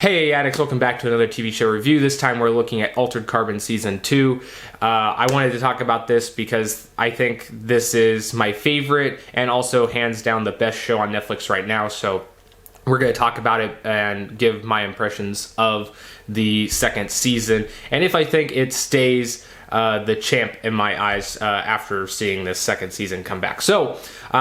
Hey Addicts, welcome back to another TV show review. This time we're looking at Altered Carbon Season 2. I wanted to talk about this because I think this is my favorite and also hands down the best show on Netflix right now. So we're going to talk about it and give my impressions of the second season. And if I think it stays the champ in my eyes after seeing this second season come back. So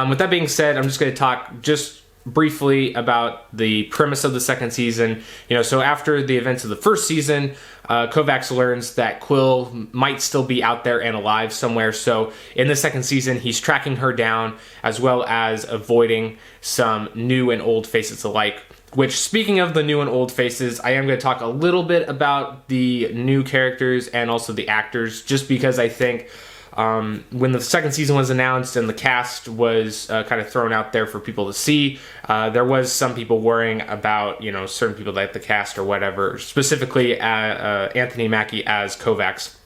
with that being said, I'm just going to talk just briefly about the premise of the second season. So after the events of the first season, Kovacs learns that Quill might still be out there and alive somewhere. So in the second season, he's tracking her down as well as avoiding some new and old faces alike. Which, speaking of the new and old faces, I am going to talk a little bit about the new characters and also the actors, just because I think when the second season was announced and the cast was kind of thrown out there for people to see, there was some people worrying about, certain people like the cast or whatever, specifically Anthony Mackie as Kovacs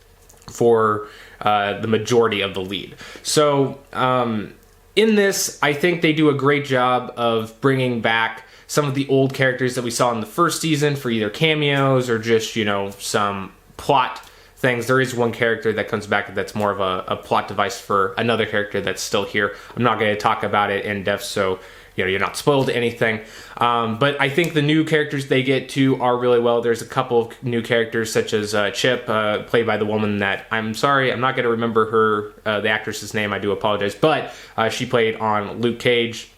for the majority of the lead. So in this, I think they do a great job of bringing back some of the old characters that we saw in the first season for either cameos or just, some plot things. There is one character that comes back that's more of a plot device for another character that's still here. I'm not going to talk about it in depth, so you're not spoiled anything. But I think the new characters they get to are really well. There's a couple of new characters, such as Chip, played by the woman that I'm sorry, I'm not going to remember her, the actress's name. I do apologize, but she played on Luke Cage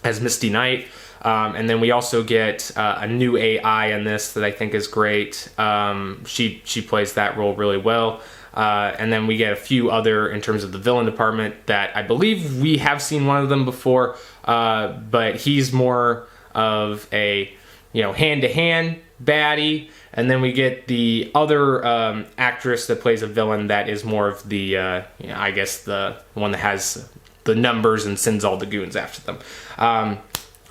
as Misty Knight. And then we also get a new AI in this that I think is great. She plays that role really well. And then we get a few other in terms of the villain department that I believe we have seen one of them before, but he's more of a hand-to-hand baddie. And then we get the other actress that plays a villain that is more of the I guess the one that has the numbers and sends all the goons after them.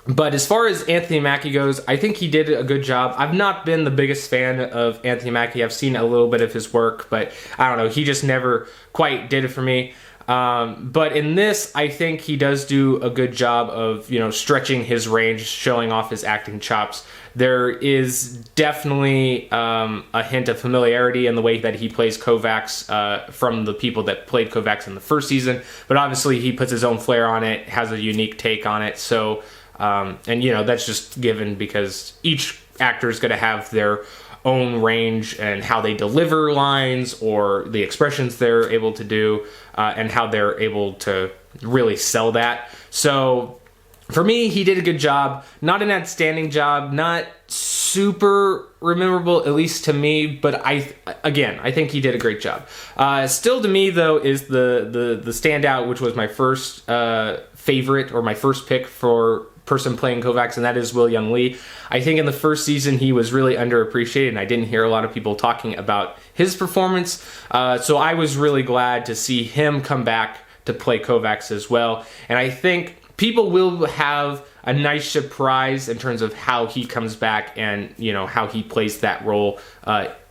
But as far as Anthony Mackie goes, I think he did a good job. I've not been the biggest fan of Anthony Mackie. I've seen a little bit of his work, but I don't know. He just never quite did it for me. But in this, I think he does do a good job of, stretching his range, showing off his acting chops. There is definitely a hint of familiarity in the way that he plays Kovacs from the people that played Kovacs in the first season. But obviously, he puts his own flair on it, has a unique take on it. So that's just given because each actor is going to have their own range and how they deliver lines or the expressions they're able to do and how they're able to really sell that. So for me, he did a good job. Not an outstanding job, not super memorable, at least to me, but I think he did a great job. Still to me, though, is the standout, which was my first favorite or my first pick for person playing Kovacs, and that is Will Young Lee. I think in the first season he was really underappreciated, and I didn't hear a lot of people talking about his performance. So I was really glad to see him come back to play Kovacs as well. And I think people will have a nice surprise in terms of how he comes back and how he plays that role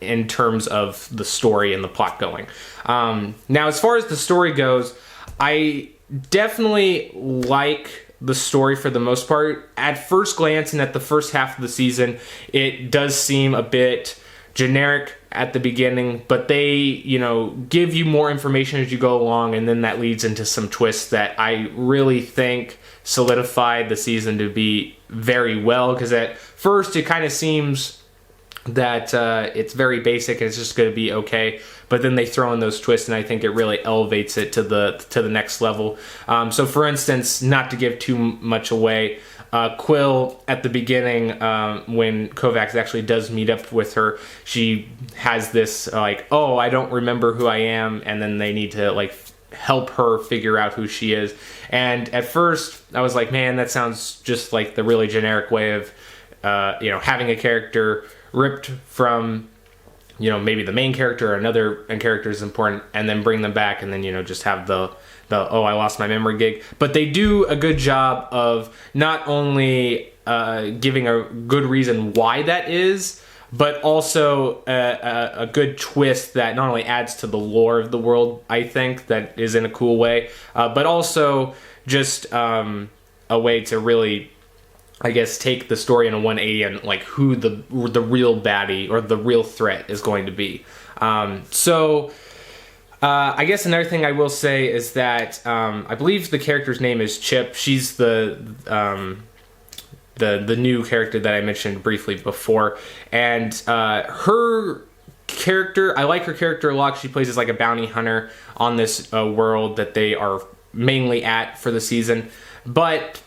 in terms of the story and the plot going. Now, as far as the story goes, I definitely like the story for the most part. At first glance and at the first half of the season, it does seem a bit generic at the beginning, but they, give you more information as you go along, and then that leads into some twists that I really think solidified the season to be very well, because at first it kind of seems that it's very basic and it's just going to be okay, but then they throw in those twists and I think it really elevates it to the next level. So for instance, not to give too much away, Quill at the beginning, when Kovacs actually does meet up with her, she has this oh, I don't remember who I am, and then they need to help her figure out who she is. And at first I was like, man, that sounds just like the really generic way of having a character ripped from maybe the main character or another character is important, and then bring them back, and then just have the oh, I lost my memory gig. But they do a good job of not only giving a good reason why that is, but also a good twist that not only adds to the lore of the world, I think, that is in a cool way, but also just a way to really I guess, take the story in a 180 and like who the real baddie or the real threat is going to be. I guess another thing I will say is that I believe the character's name is Chip. She's the new character that I mentioned briefly before, and her character, I like her character a lot. She plays as like a bounty hunter on this world that they are mainly at for the season, but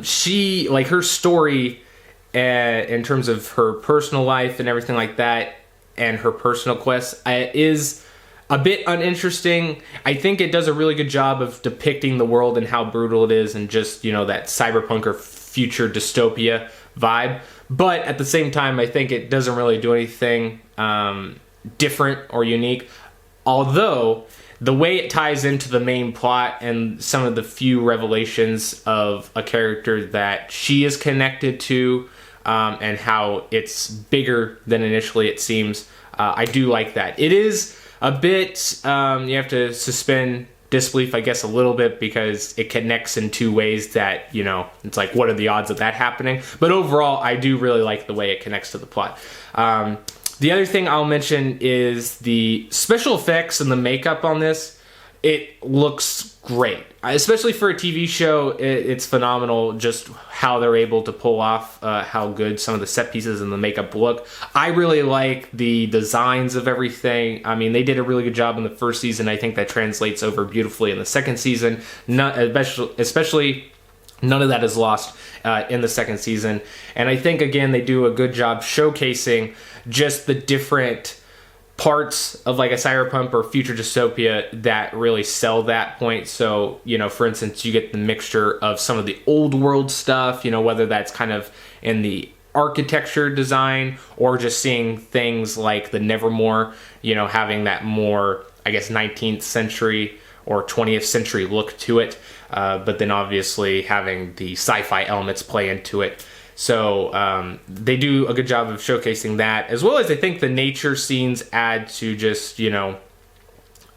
she, like, her story in terms of her personal life and everything like that and her personal quests is a bit uninteresting. I think it does a really good job of depicting the world and how brutal it is and just, you know, that cyberpunk or future dystopia vibe. But at the same time, I think it doesn't really do anything different or unique. Although the way it ties into the main plot and some of the few revelations of a character that she is connected to, and how it's bigger than initially it seems, I do like that. It is a bit, you have to suspend disbelief, I guess, a little bit, because it connects in two ways that, you know, it's like, what are the odds of that happening? But overall, I do really like the way it connects to the plot. The other thing I'll mention is the special effects and the makeup on this. It looks great, especially for a TV show. It's phenomenal just how they're able to pull off how good some of the set pieces and the makeup look. I really like the designs of everything. I mean, they did a really good job in the first season. I think that translates over beautifully in the second season, especially none of that is lost in the second season. And I think, again, they do a good job showcasing just the different parts of like a cyberpunk or future dystopia that really sell that point. So, you know, for instance, you get the mixture of some of the old world stuff, you know, whether that's kind of in the architecture design or just seeing things like the Nevermore, you know, having that more, I guess, 19th century or 20th century look to it. But then obviously having the sci-fi elements play into it. So they do a good job of showcasing that, as well as I think the nature scenes add to just, you know,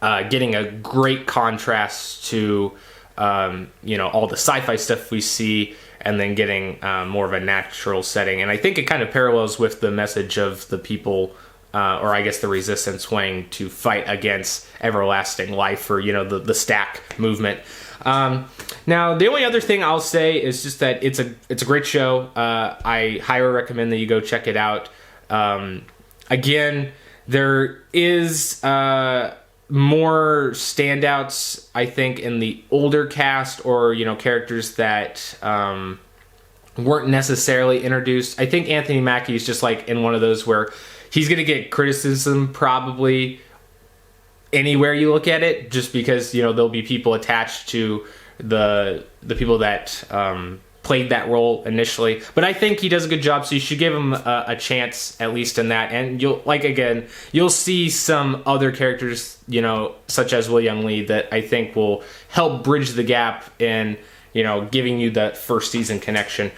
getting a great contrast to, you know, all the sci-fi stuff we see, and then getting more of a natural setting. And I think it kind of parallels with the message of the people, or I guess the resistance wanting to fight against everlasting life, or, you know, the stack movement. Now, the only other thing I'll say is just that it's a great show. I highly recommend that you go check it out. Again, there is more standouts, I think, in the older cast, or, you know, characters that weren't necessarily introduced. I think Anthony Mackie is just like in one of those where he's going to get criticism probably anywhere you look at it, just because, you know, there'll be people attached to the people that played that role initially. But I think he does a good job, so you should give him a chance, at least in that. And you'll see some other characters, you know, such as Will Young Lee, that I think will help bridge the gap in, you know, giving you that first season connection.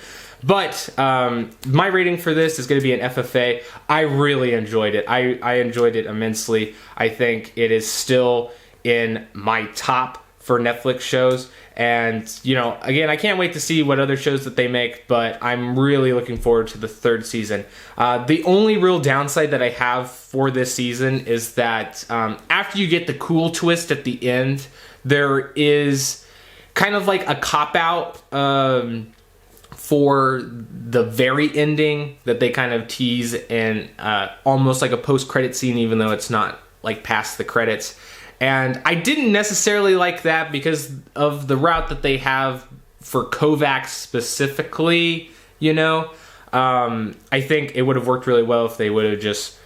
But my rating for this is going to be an FFA. I really enjoyed it. I enjoyed it immensely. I think it is still in my top for Netflix shows. And, you know, again, I can't wait to see what other shows that they make, but I'm really looking forward to the third season. The only real downside that I have for this season is that after you get the cool twist at the end, there is kind of like a cop-out for the very ending that they kind of tease, and almost like a post-credit scene, even though it's not like past the credits. And I didn't necessarily like that because of the route that they have for Kovacs specifically, you know. I think it would have worked really well if they would have just,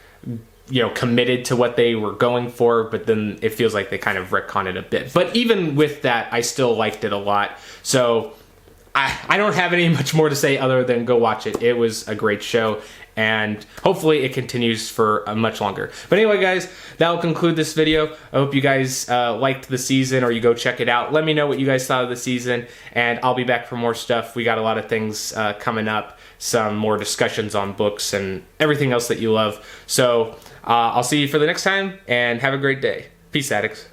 you know, committed to what they were going for, but then it feels like they kind of retconned it a bit. But even with that, I still liked it a lot. So I don't have any much more to say other than go watch it. It was a great show, and hopefully it continues for much longer. But anyway, guys, that will conclude this video. I hope you guys liked the season, or you go check it out. Let me know what you guys thought of the season, and I'll be back for more stuff. We got a lot of things coming up, some more discussions on books and everything else that you love. So I'll see you for the next time, and have a great day. Peace, addicts.